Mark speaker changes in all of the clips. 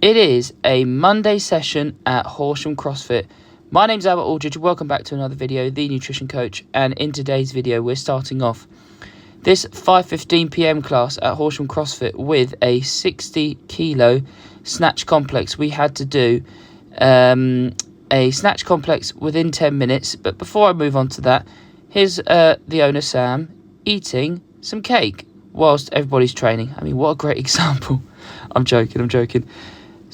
Speaker 1: It is a Monday session at Horsham CrossFit. My name's Albert Aldridge. Welcome back to another video, The Nutrition Coach. And in today's video, we're starting off this 5:15 p.m. class at Horsham CrossFit with a 60 kilo snatch complex. We had to do a snatch complex within 10 minutes. But before I move on to that, here's the owner, Sam, eating some cake whilst everybody's training. I mean, what a great example. I'm joking.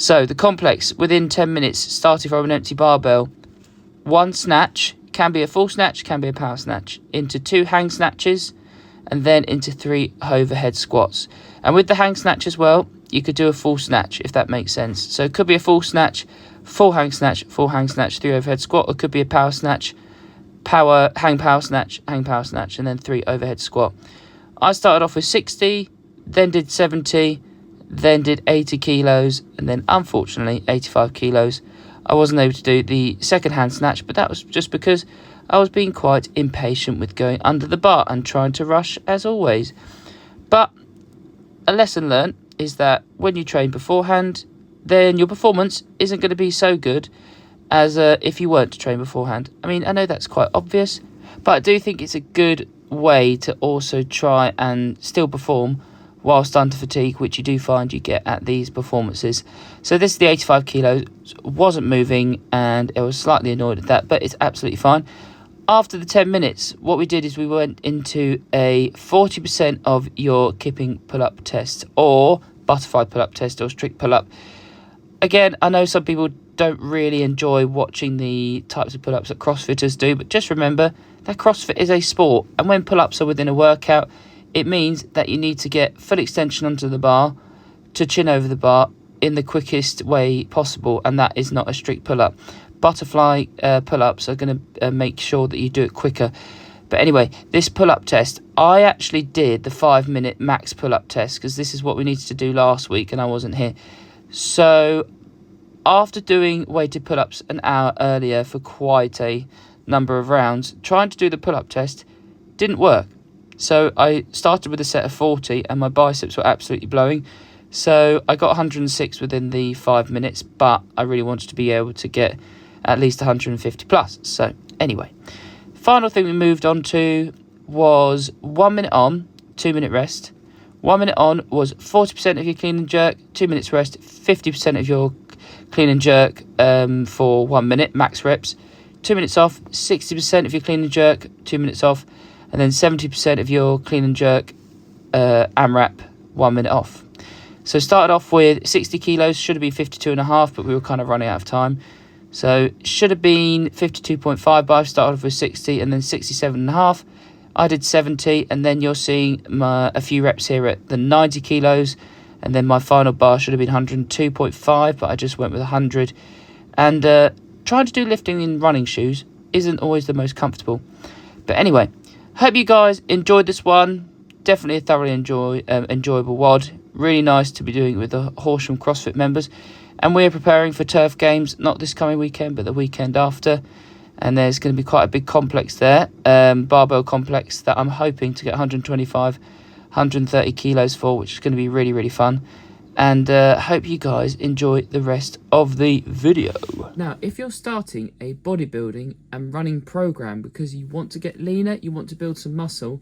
Speaker 1: So the complex within 10 minutes, starting from an empty barbell, one snatch, can be a full snatch, can be a power snatch, into 2 hang snatches, and then into 3 overhead squats. And with the hang snatch as well, you could do a full snatch, if that makes sense. So it could be a full snatch, full hang snatch, 3 overhead squat, or it could be a power snatch, hang power snatch, and then 3 overhead squat. I started off with 60, then did 70, then did 80 kilos, and then unfortunately 85 kilos. I wasn't able to do the second hand snatch, but that was just because I was being quite impatient with going under the bar and trying to rush as always. But a lesson learned is that when you train beforehand, then your performance isn't going to be so good as if you weren't to train beforehand. I mean, I know that's quite obvious, but I do think it's a good way to also try and still perform whilst under fatigue, which you do find you get at these performances. So this is the 85 kilos, wasn't moving, and I was slightly annoyed at that, but it's absolutely fine. After the 10 minutes, what we did is we went into a 40% of your kipping pull-up test, or butterfly pull-up test, or strict pull-up. Again, I know some people don't really enjoy watching the types of pull-ups that CrossFitters do, but just remember that CrossFit is a sport, and when pull-ups are within a workout, it means that you need to get full extension onto the bar to chin over the bar in the quickest way possible, and that is not a strict pull-up. Butterfly pull-ups are going to make sure that you do it quicker. But anyway, this pull-up test, I actually did the 5-minute max pull-up test because this is what we needed to do last week and I wasn't here. So after doing weighted pull-ups an hour earlier for quite a number of rounds, trying to do the pull-up test didn't work. So I started with a set of 40 and my biceps were absolutely blowing. So I got 106 within the 5 minutes, but I really wanted to be able to get at least 150 plus. So anyway, final thing we moved on to was 1 minute on, 2 minute rest. 1 minute on was 40% of your clean and jerk, 2 minutes rest, 50% of your clean and jerk for 1 minute, max reps. 2 minutes off, 60% of your clean and jerk, 2 minutes off, and then 70% of your clean and jerk AMRAP, 1 minute off. So started off with 60 kilos, should have been 52.5, but we were kind of running out of time. So should have been 52.5, but I started off with 60 and then 67.5. I did 70, and then you're seeing a few reps here at the 90 kilos, and then my final bar should have been 102.5, but I just went with 100. And trying to do lifting in running shoes isn't always the most comfortable. But anyway, hope you guys enjoyed this one. Definitely a thoroughly enjoyable WOD. Really nice to be doing it with the Horsham CrossFit members. And we're preparing for turf games, not this coming weekend, but the weekend after. And there's going to be quite a big complex there, barbell complex, that I'm hoping to get 125, 130 kilos for, which is going to be really, really fun. And hope you guys enjoy the rest of the video. Now, if you're starting a bodybuilding and running program because you want to get leaner, you want to build some muscle,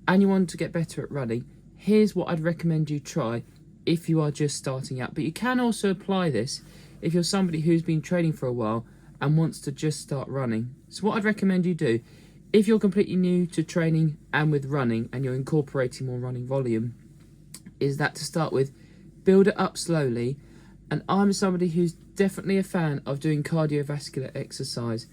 Speaker 1: and you want to get better at running, here's what I'd recommend you try if you are just starting out. But you can also apply this if you're somebody who's been training for a while and wants to just start running. So what I'd recommend you do, if you're completely new to training and with running and you're incorporating more running volume, is that to start with, build it up slowly. And I'm somebody who's definitely a fan of doing cardiovascular exercise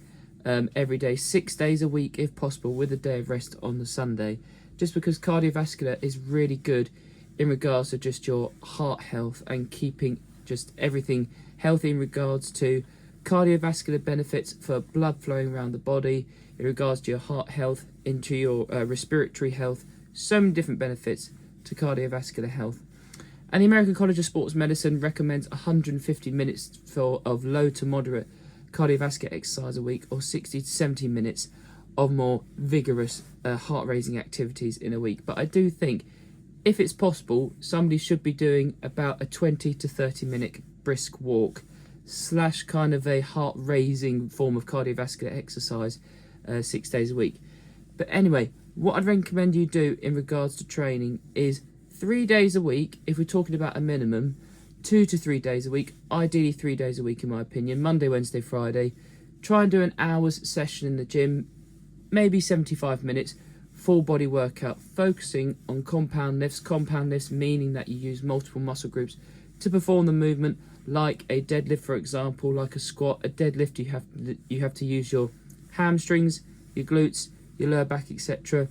Speaker 1: every day, 6 days a week if possible, with a day of rest on the Sunday, just because cardiovascular is really good in regards to just your heart health and keeping just everything healthy in regards to cardiovascular benefits for blood flowing around the body, in regards to your heart health, into your respiratory health. So many different benefits to cardiovascular health. And the American College of Sports Medicine recommends 150 minutes of low to moderate cardiovascular exercise a week, or 60 to 70 minutes of more vigorous heart-raising activities in a week. But I do think, if it's possible, somebody should be doing about a 20 to 30 minute brisk walk slash kind of a heart raising form of cardiovascular exercise 6 days a week. But anyway, what I'd recommend you do in regards to training is 3 days a week, if we're talking about a minimum, 2 to 3 days a week, ideally 3 days a week in my opinion, Monday, Wednesday, Friday. Try and do an hour's session in the gym, maybe 75 minutes, full body workout, focusing on compound lifts meaning that you use multiple muscle groups to perform the movement, like a deadlift for example, like a squat. A deadlift you have to use your hamstrings, your glutes, your lower back, etc.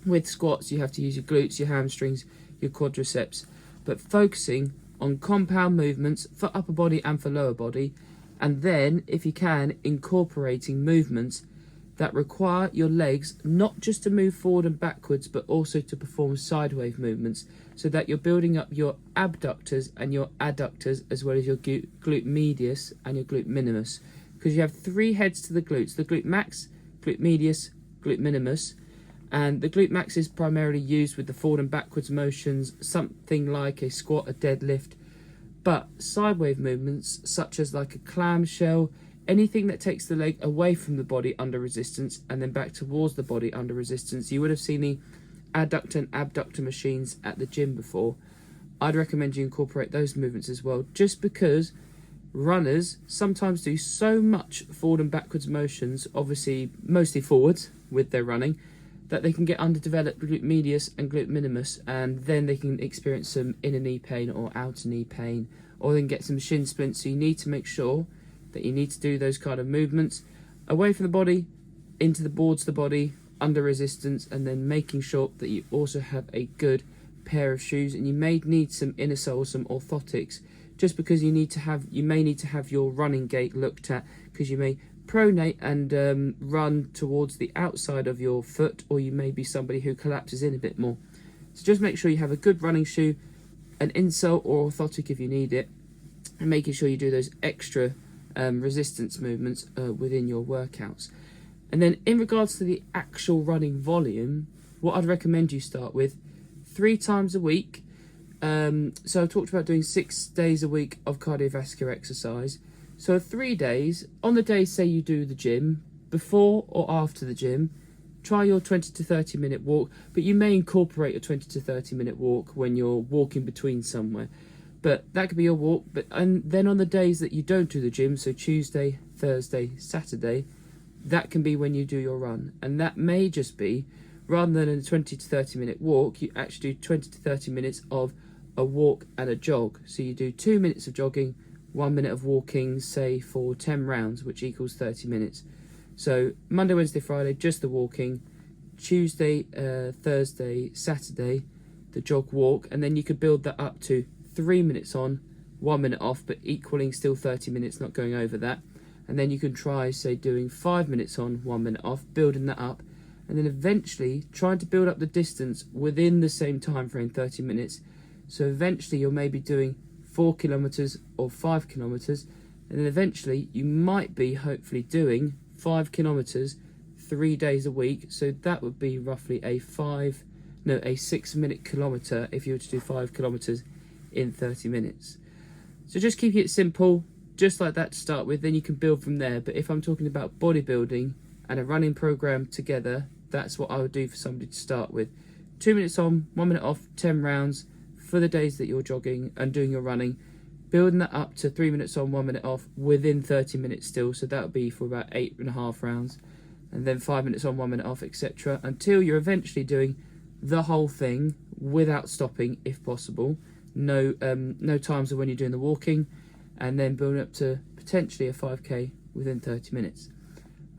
Speaker 1: With squats you have to use your glutes, your hamstrings, your quadriceps, but focusing on compound movements for upper body and for lower body, and then if you can incorporating movements that require your legs not just to move forward and backwards but also to perform sideways movements, so that you're building up your abductors and your adductors as well as your glute medius and your glute minimus, because you have 3 heads to the glutes: the glute max, glute medius, glute minimus. And the glute max is primarily used with the forward and backwards motions, something like a squat, a deadlift, but sideways movements such as like a clamshell, anything that takes the leg away from the body under resistance and then back towards the body under resistance. You would have seen the adductor and abductor machines at the gym before. I'd recommend you incorporate those movements as well, just because runners sometimes do so much forward and backwards motions, obviously mostly forwards with their running, that they can get underdeveloped glute medius and glute minimus, and then they can experience some inner knee pain or outer knee pain, or then get some shin splints. So you need to make sure that you need to do those kind of movements away from the body, into the boards of the body, under resistance, and then making sure that you also have a good pair of shoes. And you may need some inner soles, some orthotics, just because you may need to have your running gait looked at, because you may pronate and run towards the outside of your foot, or you may be somebody who collapses in a bit more. So just make sure you have a good running shoe, an insole or orthotic if you need it, and making sure you do those extra resistance movements within your workouts. And then in regards to the actual running volume, what I'd recommend you start with 3 times a week. So I've talked about doing 6 days a week of cardiovascular exercise. So 3 days, on the day say you do the gym, before or after the gym, try your 20 to 30 minute walk, but you may incorporate a 20 to 30 minute walk when you're walking between somewhere. But that could be your walk. And then on the days that you don't do the gym, so Tuesday, Thursday, Saturday, that can be when you do your run. And that may just be, rather than a 20 to 30 minute walk, you actually do 20 to 30 minutes of a walk and a jog. So you do 2 minutes of jogging, 1 minute of walking, say for 10 rounds, which equals 30 minutes. So Monday, Wednesday, Friday, just the walking. Tuesday, Thursday, Saturday, the jog walk. And then you could build that up to 3 minutes on, 1 minute off, but equaling still 30 minutes, not going over that. And then you can try, say, doing 5 minutes on, 1 minute off, building that up. And then eventually trying to build up the distance within the same time frame, 30 minutes. So eventually you're maybe doing 4 kilometers or 5 kilometers, and then eventually you might be hopefully doing 5 kilometers 3 days a week. So that would be roughly a 6-minute kilometer if you were to do 5 kilometers in 30 minutes. So just keep it simple, just like that to start with, then you can build from there. But if I'm talking about bodybuilding and a running program together, that's what I would do for somebody to start with. 2 minutes on, 1 minute off, 10 rounds for the days that you're jogging and doing your running, building that up to 3 minutes on, 1 minute off within 30 minutes still. So that would be for about 8.5 rounds, and then 5 minutes on, 1 minute off, etc., until you're eventually doing the whole thing without stopping if possible. No times of when you're doing the walking, and then building up to potentially a 5k within 30 minutes.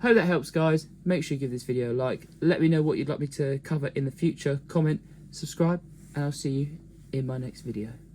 Speaker 1: Hope that helps, guys. Make sure you give this video a like. Let me know what you'd like me to cover in the future. Comment, subscribe, and I'll see you in my next video.